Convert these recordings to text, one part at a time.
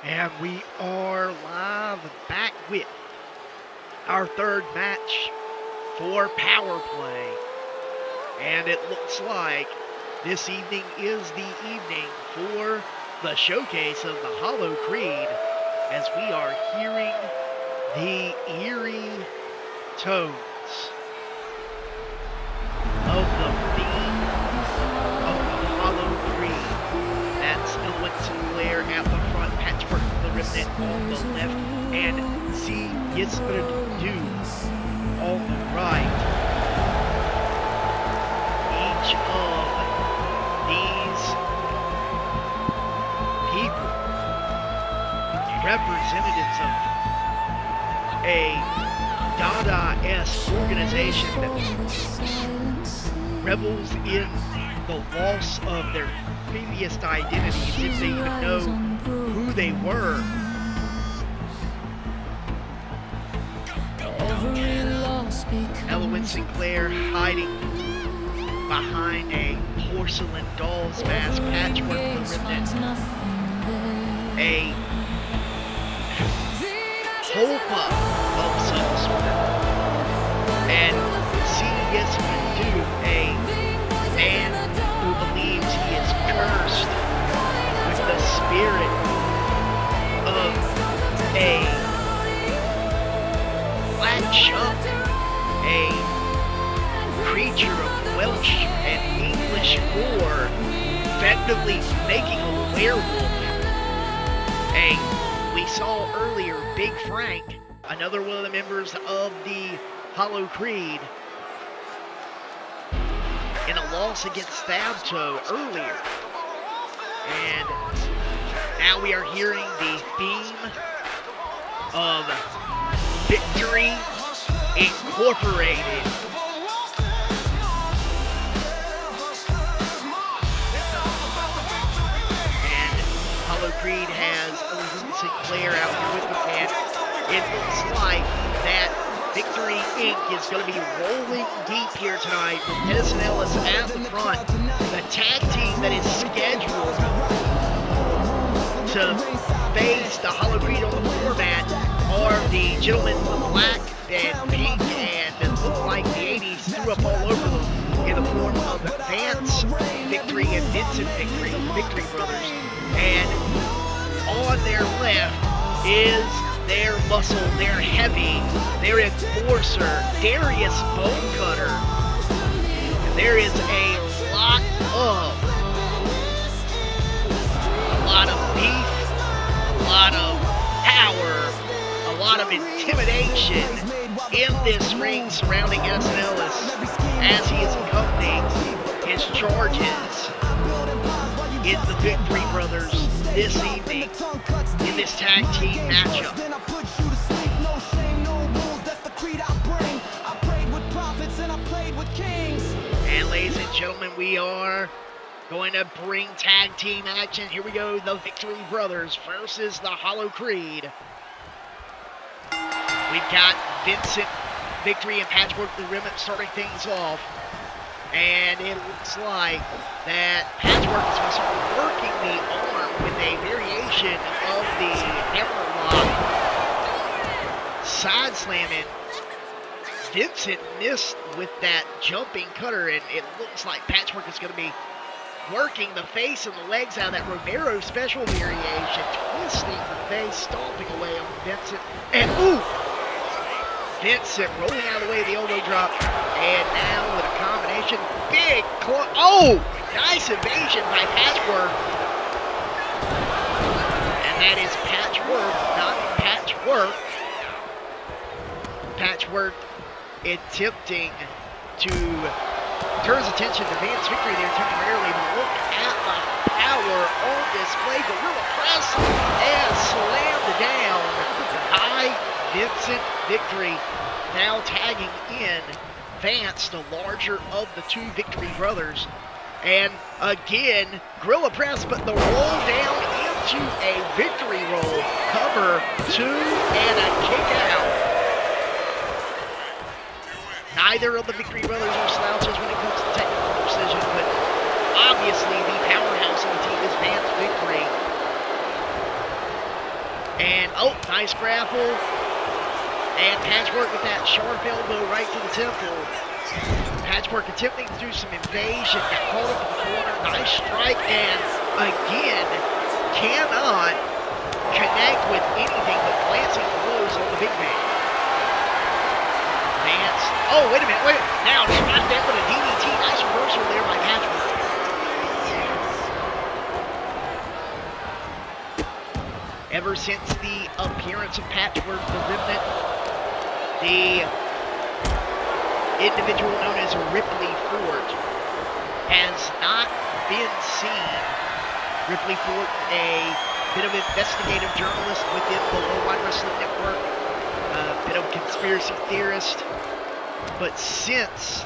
And we are live back with our third match for Powerplay. And it looks like this evening is the evening for the showcase of the Hollow Creed, as we are hearing the eerie tones of the theme of the Hollow Creed. That's Ellen Sinclair at the front, Patchwork the Remnant on the left, and C. Gisbert on the right. Each of these people, representatives of a Dada-esque organization that revels in the loss of their previous identities, if they even know who they were. Ellen Sinclair hiding behind a porcelain doll's mask, Patchwork the Remnant, a tulpa of some sort, and C. Gisbert, a man who believes he is cursed with the spirit of a black shuck, a creature of Welsh and English lore, effectively making a werewolf. We saw earlier Big Frank, another one of the members of the Hollow Creed, in a loss against Thabto earlier. And now we are hearing the theme of Victory Incorporated. And Hollow Creed has Ellen Sinclair out here with the band. It looks like that Victory Inc. is going to be rolling deep here tonight with Edison Ellis at the front. The tag team that is scheduled to face the Hollow Creed on the format are the gentlemen in black and pink, and it looks like the 80s threw up all over them in the form of Vance Victory and Vincent Victory, the Victory Brothers. And on their left is their muscle, their heavy, their enforcer, Darius Bonecutter. And there is a lot of beef, a lot of power, a lot of intimidation in this ring surrounding Edison Ellis as he is accompanying his charges in the Victory Brothers this evening in this tag team matchup. And ladies and gentlemen, we are going to bring tag team action. Here we go, the Victory Brothers versus the Hollow Creed. We've got Vincent Victory and Patchwork the Remnant starting things off. And it looks like that Patchwork is going to start working the arm with a variation of the hammerlock side slamming. Vincent missed with that jumping cutter, and it looks like Patchwork is going to be working the face and the legs out of that Romero special variation, twisting the face, stomping away on Vincent, and ooh! Vincent rolling out of the way of the elbow drop, and now with a combination, big club. Oh! Nice evasion by Patchwork. And that is Patchwork, not Patchwork. Patchwork attempting to turn his attention to Vance Victory there temporarily, but look at the power on display. Gorilla press and slammed down by Vincent Victory. Now tagging in Vance, the larger of the two Victory Brothers. And again, Gorilla press, but the roll down into a Victory roll. Cover two and a kick out. Neither of the Victory Brothers are slouches when it comes to technical precision, but obviously the powerhouse of the team is Vance Victory. Oh, nice grapple. And Patchwork with that sharp elbow right to the temple. Patchwork attempting to do some invasion, got caught up in the corner. Nice strike, and again, cannot connect with anything but glancing blows on the big man. Vance. Oh, wait a minute. Wait. Now, shot down with a DDT. Nice reversal there by Patchwork. Ever since the appearance of Patchwork, the Remnant, the individual known as Ripley Fort has not been seen. Ripley Fort, a bit of investigative journalist within the Worldwide Wrestling Network, a bit of a conspiracy theorist, but since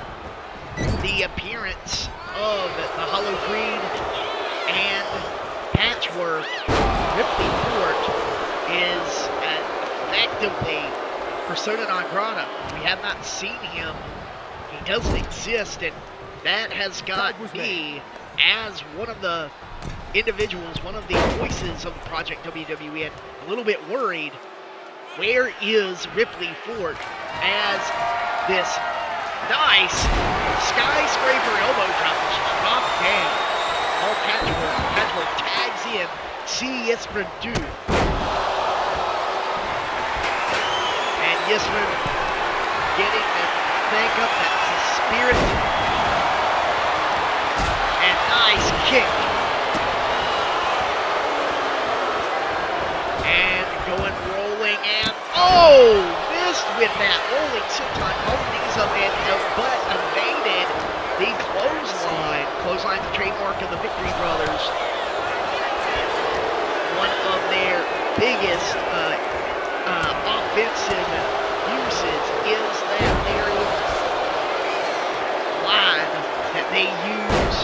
the appearance of the Hollow Creed and Patchwork, Ripley Fort is effectively persona non grata. We have not seen him. He doesn't exist, and that has got me, as one of the individuals, one of the voices of Project WWWN, a little bit worried. Where is Ripley Fort as this nice skyscraper elbow drop is dropped down? All Patchwork tags in. See Jesper do. And Jesper getting the thing up. That's the spirit. And nice kick. And going rolling and oh! Missed with that rolling senton. Both knees up and but evaded the clothesline. Clothesline's a trademark of the Victory Brothers. One of their biggest offensive uses is that very line that they use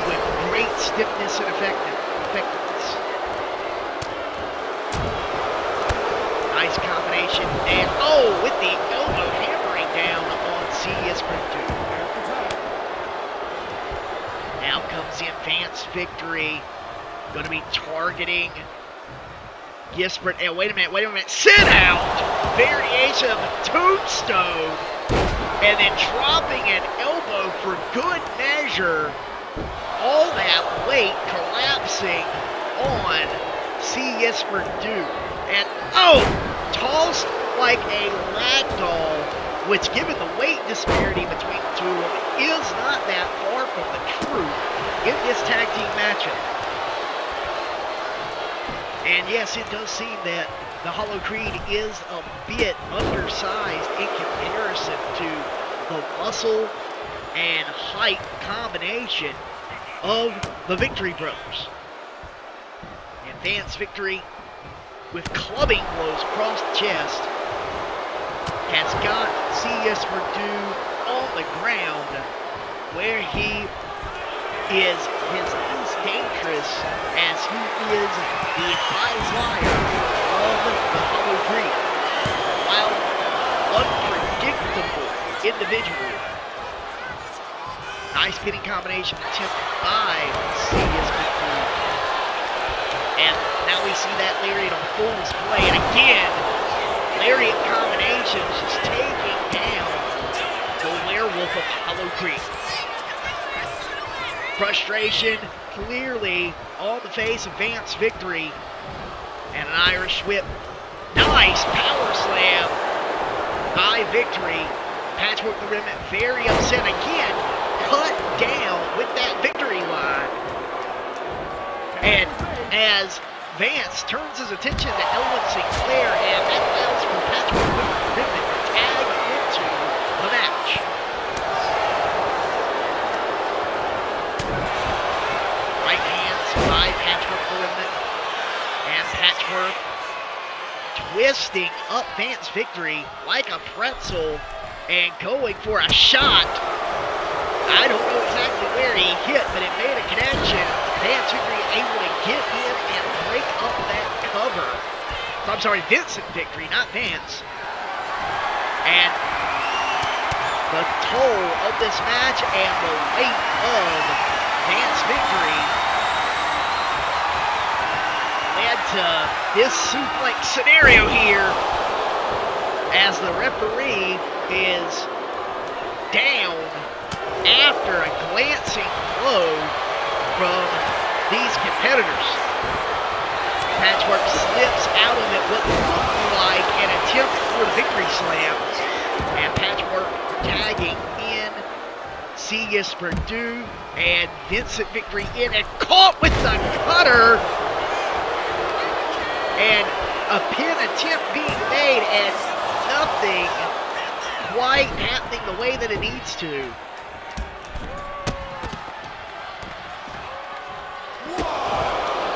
with great stiffness and effectiveness. Nice combination, and oh, with the elbow hammering down on C.S. Printer. Now comes in Vance Victory. Going to be targeting Gisbert. And wait a minute. Sit out! Variation of the tombstone. And then dropping an elbow for good measure. All that weight collapsing on C. Jesper Du. And oh! Tossed like a ragdoll, which, given the weight disparity between the two of them, is not that far from the truth in this tag team matchup. And yes, it does seem that the Hollow Creed is a bit undersized in comparison to the muscle and height combination of the Victory Brothers. And Vance Victory, with clubbing blows across the chest, has got C.S. Purdue on the ground where he is his least dangerous, as he is the high flyer of the Hollow Creed. While unpredictable individual. Nice spinning combination attempted by C.S. Purdue. And now we see that lariat on full display, and again, lariat combinations just taking down the werewolf of Hollow Creek. Frustration clearly on the face of Vance Victory, and an Irish whip. Nice power slam by Victory. Patchwork the Remnant very upset again, cut down with that Victory line. And as Vance turns his attention to Elwin Sinclair, and that allows for Patchwork the Remnant to tag into the match. Right hands by Patchwork the Remnant, and Patchwork twisting up Vance Victory like a pretzel and going for a shot. I don't know exactly where he hit, but it made a connection. Vance Victory able to get in and break up that cover. I'm sorry, Vincent Victory, not Vance. And the toll of this match and the weight of Vance Victory led add to this suplex scenario here as the referee is down after a glancing blow from these competitors. Patchwork slips out of it what looked like an attempt for the victory slam. And Patchwork tagging in C.S. Purdue and Vincent Victory in and caught with the cutter. And a pin attempt being made and nothing quite happening the way that it needs to.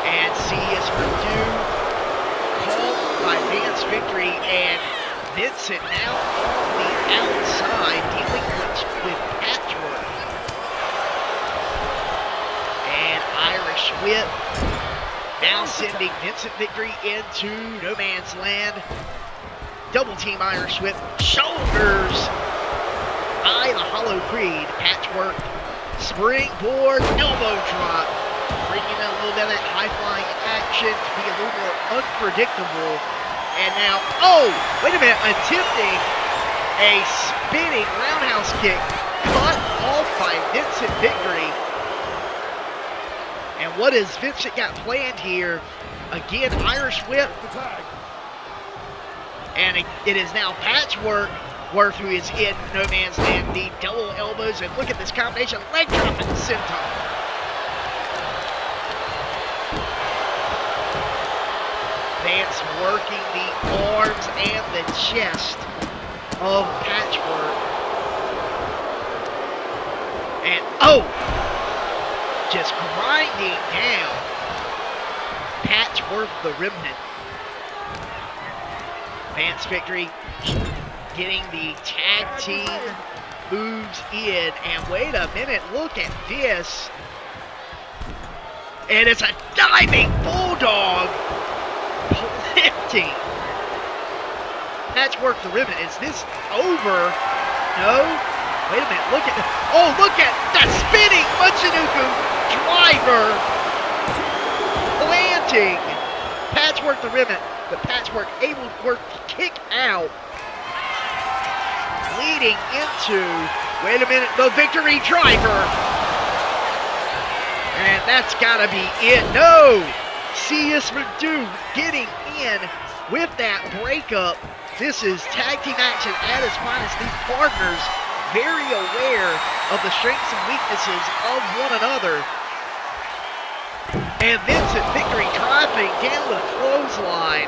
And C.S. Purdue called by Vance Victory, and Vincent now on the outside dealing with Patchwork. And Irish Whip now sending Vincent Victory into no man's land. Double team Irish Whip, shoulders by the Hollow Creed. Patchwork, springboard, elbow drop, bringing in a little bit of that high-flying action to be a little more unpredictable. And now, oh, wait a minute, attempting a spinning roundhouse kick, cut off by Vincent Victory. And what has Vincent got planned here? Again, Irish Whip. And it is now Patchwork, who is in no man's land. The double elbows, and look at this combination. Leg drop at the senton. Vance working the arms and the chest of Patchwork. And, oh! Just grinding down Patchwork the Remnant. Vance Victory getting the tag team moves in. And wait a minute, look at this. And it's a diving bulldog lifting Patchwork the Ribbon. Is this over? No. Wait a minute, look at that spinning Michinoku driver planting Patchwork the Ribbon. But Patchwork able to work the kick out, leading into, wait a minute, the victory driver. And that's gotta be it. No! C.S. Purdue getting in with that breakup. This is tag team action at its finest. These partners very aware of the strengths and weaknesses of one another. And Vincent Victory driving down with a clothesline.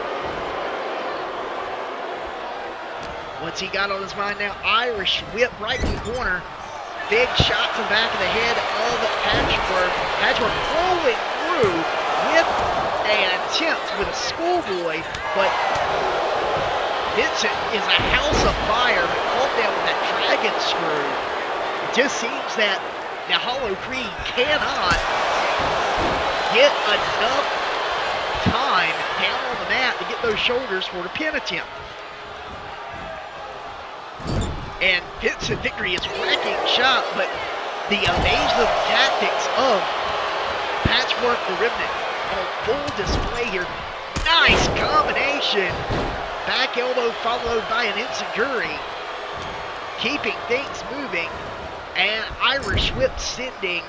What's he got on his mind now? Irish Whip right in the corner. Big shot to the back of the head of Patchwork. Patchwork rolling through with an attempt with a schoolboy, but Vincent is a house of fire, but caught down with that dragon screw. It just seems that the Hollow Creed cannot get enough time down on the mat to get those shoulders for the pin attempt. And Vincent Victory is wrecking shop, but the evasive tactics of Patchwork the Remnant on full display here. Nice combination. Back elbow followed by an enziguri, keeping things moving. And Irish Whip sending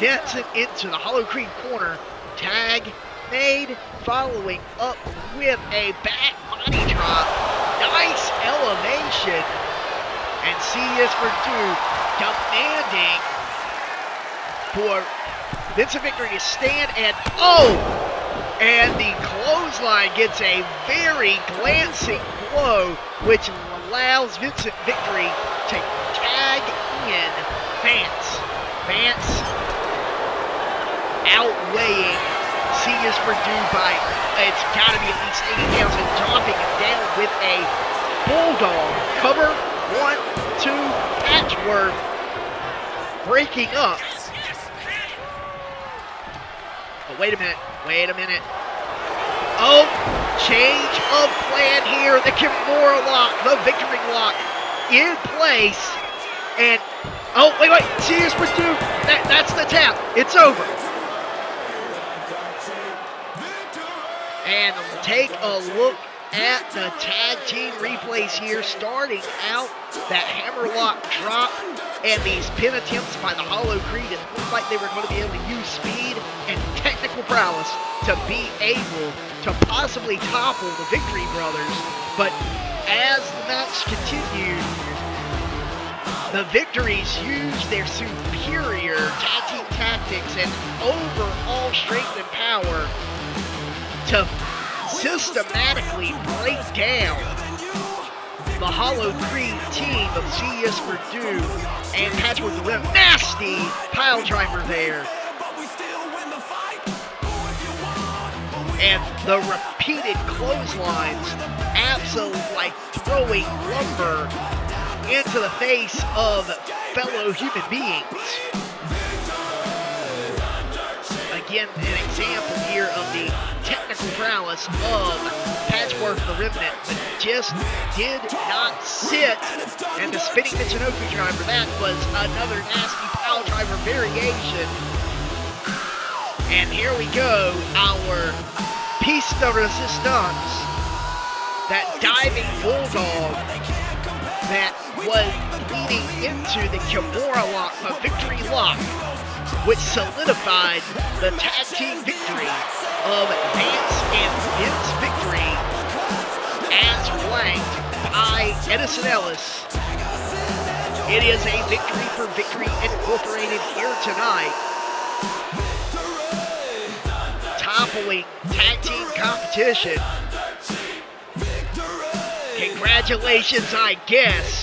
Vincent into the Hollow Creed corner. Tag made, following up with a back body drop. Nice elevation. And C.S. Purdue demanding for Vincent Victory to stand, and and the clothesline gets a very glancing blow, which allows Vincent Victory to tag in Vance. Vance outweighing C.S. Purdue by, it's got to be at least 80 pounds, and dropping him down with a bulldog. Cover, 1, 2, Patchwork breaking up. But wait a minute. Oh, change of plan here. The Kimura lock, the victory lock in place. And, oh, wait, C.S. Purdue, that's the tap. It's over. And take a look at the tag team replays here, starting out that hammerlock drop and these pin attempts by the Hollow Creed. It looked like they were going to be able to use speed and technical prowess to be able to possibly topple the Victory Brothers. But as the match continued, the Victories used their superior tag team tactics and overall strength and power to systematically break down the Hollow Creed team of C.S. Purdue and Patchwork the Rim. Nasty pile driver there. And the repeated clotheslines, absolutely like throwing lumber into the face of fellow human beings. Again, an example here of the technical prowess of Patchwork the Remnant, but just did not sit. And the spinning Michinoku driver, that was another nasty pile driver variation. And here we go, our piece de resistance, that diving bulldog that was leading into the Kimura lock, the victory lock, which solidified the tag team victory of Vance and Vince Victory, as flanked by Edison Ellis. It is a victory for Victory Incorporated here tonight, toppling tag team competition. Congratulations, I guess,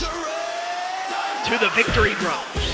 to the Victory Brothers.